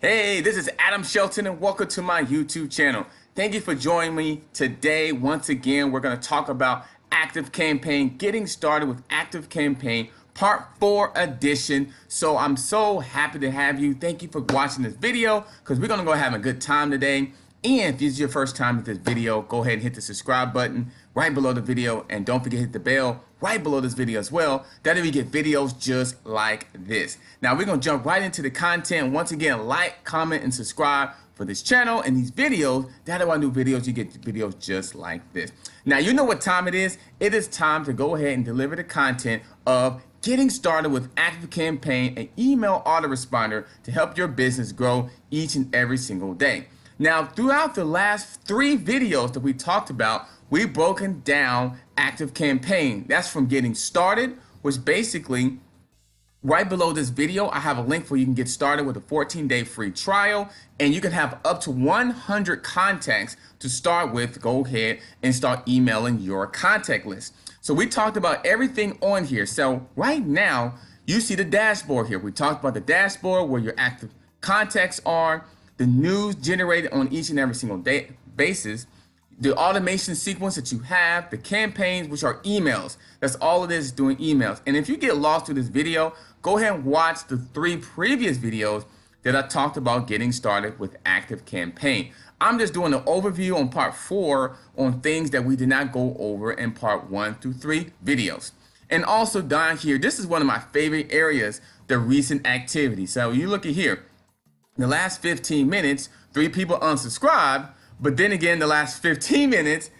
Hey, this is Adam Shelton and welcome to my YouTube channel. Thank you for joining me today. Once again, we're going to talk about Active Campaign, getting started with Active Campaign, Part 4 edition. So I'm so happy to have you. Thank you for watching this video because we're going to go have a good time today. And if this is your first time with this video, go ahead and hit the subscribe button right below the video. And don't forget to hit the bell right below this video as well. That way we get videos just like this. Now we're going to jump right into the content. Once again, like, comment, and subscribe for this channel and these videos. That way I do videos, you get videos just like this. Now you know what time it is. It is time to go ahead and deliver the content of getting started with Active Campaign, an email autoresponder to help your business grow each and every single day. Now, throughout the last 3 videos that we talked about, we've broken down Active Campaign. That's from getting started, which basically, right below this video, I have a link where you can get started with a 14-day free trial, and you can have up to 100 contacts to start with. Go ahead and start emailing your contact list. So we talked about everything on here. So right now, you see the dashboard here. We talked about the dashboard where your active contacts are, the news generated on each and every single day basis, the automation sequence that you have, the campaigns, which are emails. That's all it is, doing emails. And if you get lost through this video, go ahead and watch the 3 previous videos that I talked about getting started with Active Campaign. I'm just doing an overview on part 4 on things that we did not go over in part 1 through 3 videos. And also down here, this is one of my favorite areas, the recent activity. So you look at here. In the last 15 minutes, 3 people unsubscribed, but then again, the last 15 minutes,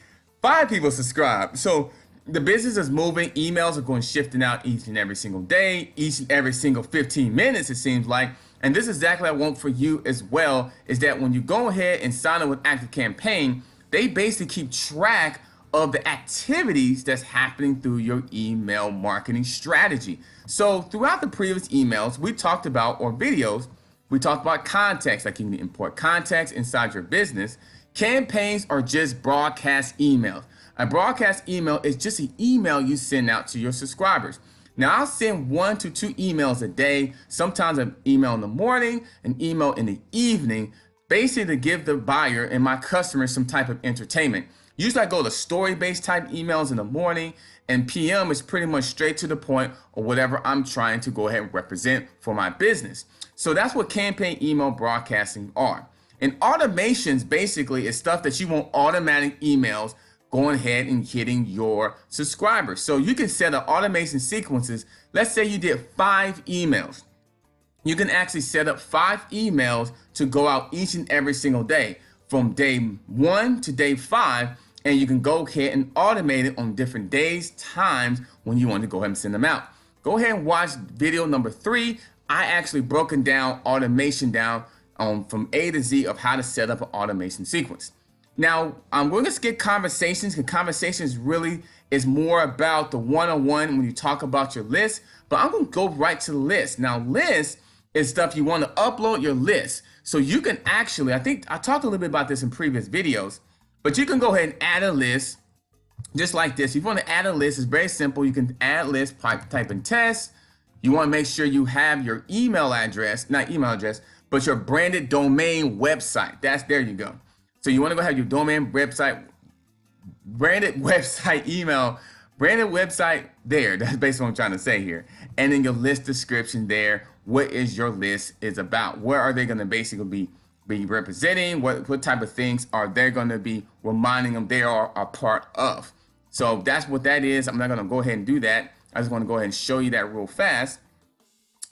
5 people subscribed. So the business is moving. Emails are going shifting out each and every single day, each and every single 15 minutes, it seems like. And this is exactly what I want for you as well, is that when you go ahead and sign up with Active Campaign, they basically keep track of the activities that's happening through your email marketing strategy. So throughout the previous emails we talked about, or videos, we talked about contacts, like you can import contacts inside your business. Campaigns are just broadcast emails. A broadcast email is just an email you send out to your subscribers. Now I'll send 1 to 2 emails a day, sometimes an email in the morning, an email in the evening, basically to give the buyer and my customers some type of entertainment. Usually I go to story-based type emails in the morning, and PM is pretty much straight to the point or whatever I'm trying to go ahead and represent for my business. So that's what campaign email broadcasting are. And automations basically is stuff that you want automatic emails going ahead and hitting your subscribers. So you can set up automation sequences. Let's say you did 5 emails. You can actually set up 5 emails to go out each and every single day from day 1 to day 5. And you can go ahead and automate it on different days, times when you want to go ahead and send them out. Go ahead and watch video number 3. I actually broken down automation down from A to Z of how to set up an automation sequence. Now, I'm going to skip conversations, because conversations really is more about the one-on-one when you talk about your list, but I'm going to go right to the list. Now, list is stuff you want to upload your list. So you can actually, I think I talked a little bit about this in previous videos, but you can go ahead and add a list just like this. If you want to add a list, it's very simple. You can add list, type in test. You want to make sure you have your email address, not email address, but your branded domain website. There you go. So you want to go have your domain website, branded website email, branded website there. That's basically what I'm trying to say here. And then your list description there. What is your list is about? Where are they going to basically be representing? What type of things are they going to be reminding them they are a part of? So that's what that is. I'm not going to go ahead and do that. I just want to go ahead and show you that real fast.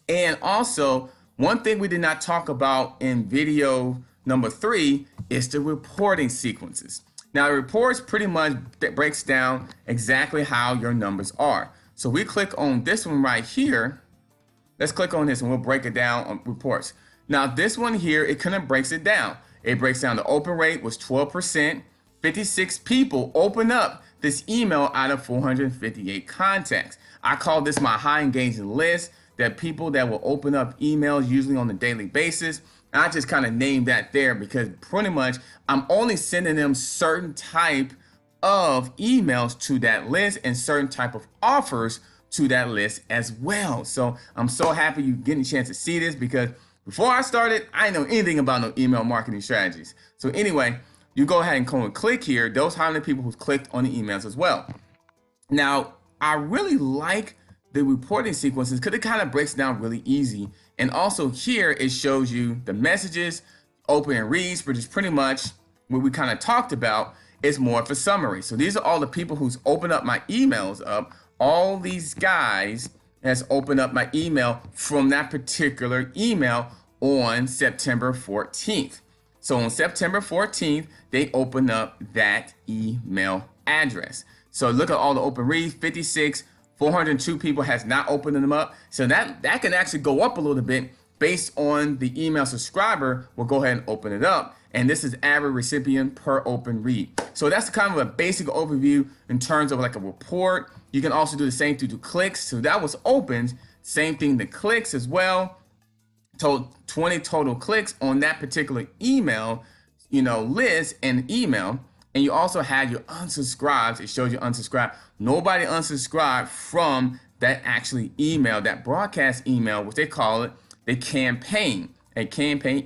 And also, one thing we did not talk about in video number 3 is the reporting sequences. Now, the reports pretty much breaks down exactly how your numbers are. So we click on this one right here. Let's click on this and we'll break it down on reports. Now, this one here, it kind of breaks it down. It breaks down the open rate was 12%. 56 people open up this email out of 458 contacts. I call this my high engagement list, that people that will open up emails usually on a daily basis. And I just kind of named that there because pretty much I'm only sending them certain type of emails to that list and certain type of offers to that list as well. So I'm so happy you're getting a chance to see this, because before I started, I didn't know anything about no email marketing strategies. So anyway, you go ahead and come and click here. Those how many people who clicked on the emails as well. Now, I really like the reporting sequences because it kind of breaks down really easy. And also here, it shows you the messages, open and reads, which is pretty much what we kind of talked about. It's more of a summary. So these are all the people who's opened up my emails up. All these guys has opened up my email from that particular email on September 14th. So on September 14th, they opened up that email address. So look at all the open reads, 56, 402 people has not opened them up. So that can actually go up a little bit based on the email subscriber will go ahead and open it up. And this is average recipient per open read. So that's kind of a basic overview in terms of like a report. You can also do the same thing to clicks. So that was opened, same thing to clicks as well. 20 total clicks on that particular email, list and email. And you also had your unsubscribes. It shows you unsubscribed. Nobody unsubscribed from that actually email, that broadcast email, which they call it a campaign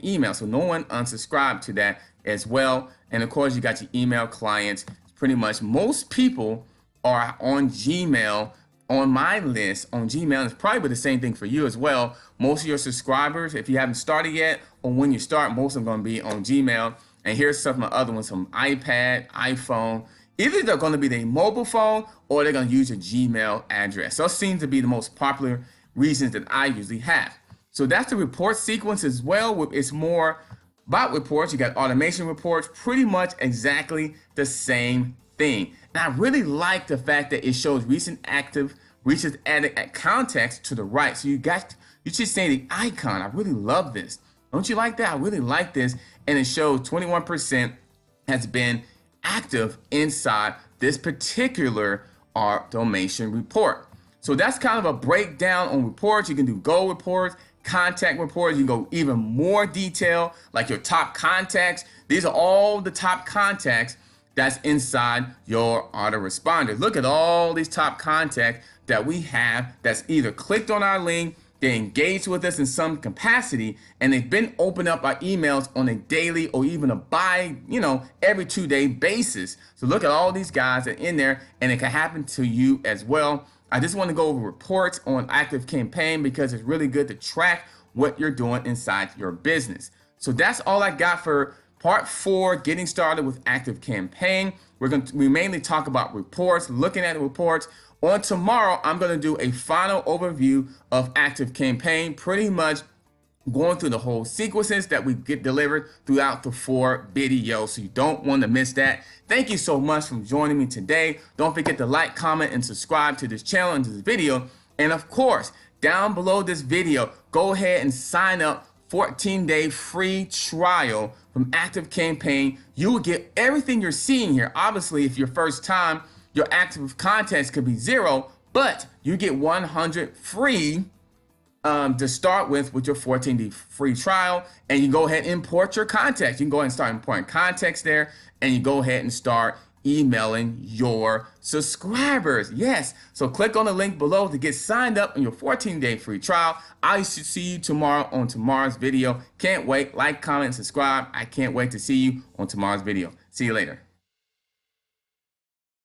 email. So no one unsubscribed to that as well. And of course, you got your email clients. Pretty much most people are on Gmail. On my list on Gmail, it's probably the same thing for you as well. Most of your subscribers, if you haven't started yet, or when you start, most of them are going to be on Gmail. And here's some of my other ones from iPad, iPhone. Either they're going to be their mobile phone or they're going to use a Gmail address. Those seem to be the most popular reasons that I usually have. So that's the report sequence as well. It's more about reports. You got automation reports, pretty much exactly the same thing. And I really like the fact that it shows recent active reaches added at context to the right. So you should say the icon. I really love this. Don't you like that? I really like this. And it shows 21% has been active inside this particular automation report. So that's kind of a breakdown on reports. You can do goal reports, contact reports. You can go even more detail, like your top contacts. These are all the top contacts that's inside your autoresponder. Look at all these top contacts that we have that's either clicked on our link, they engaged with us in some capacity, and they've been opening up our emails on a daily or even a every 2-day basis. So look at all these guys that are in there, and it can happen to you as well. I just want to go over reports on Active Campaign because it's really good to track what you're doing inside your business. So that's all I got for Part 4, getting started with Active Campaign. We mainly talk about reports, looking at the reports. On tomorrow, I'm going to do a final overview of Active Campaign, pretty much going through the whole sequences that we get delivered throughout the 4 videos. So you don't want to miss that. Thank you so much for joining me today. Don't forget to like, comment, and subscribe to this channel and to this video. And of course, down below this video, go ahead and sign up. 14-day free trial from Active Campaign. You will get everything you're seeing here. Obviously, if your first time, your active contacts could be 0, but you get 100 free to start with your 14-day free trial. And you go ahead and import your contacts. You can go ahead and start importing contacts there, and you go ahead and start emailing your subscribers. Yes. So click on the link below to get signed up on your 14-day free trial. I should see you tomorrow on tomorrow's video. Can't wait. Like, comment, and subscribe. I can't wait to see you on tomorrow's video. See you later.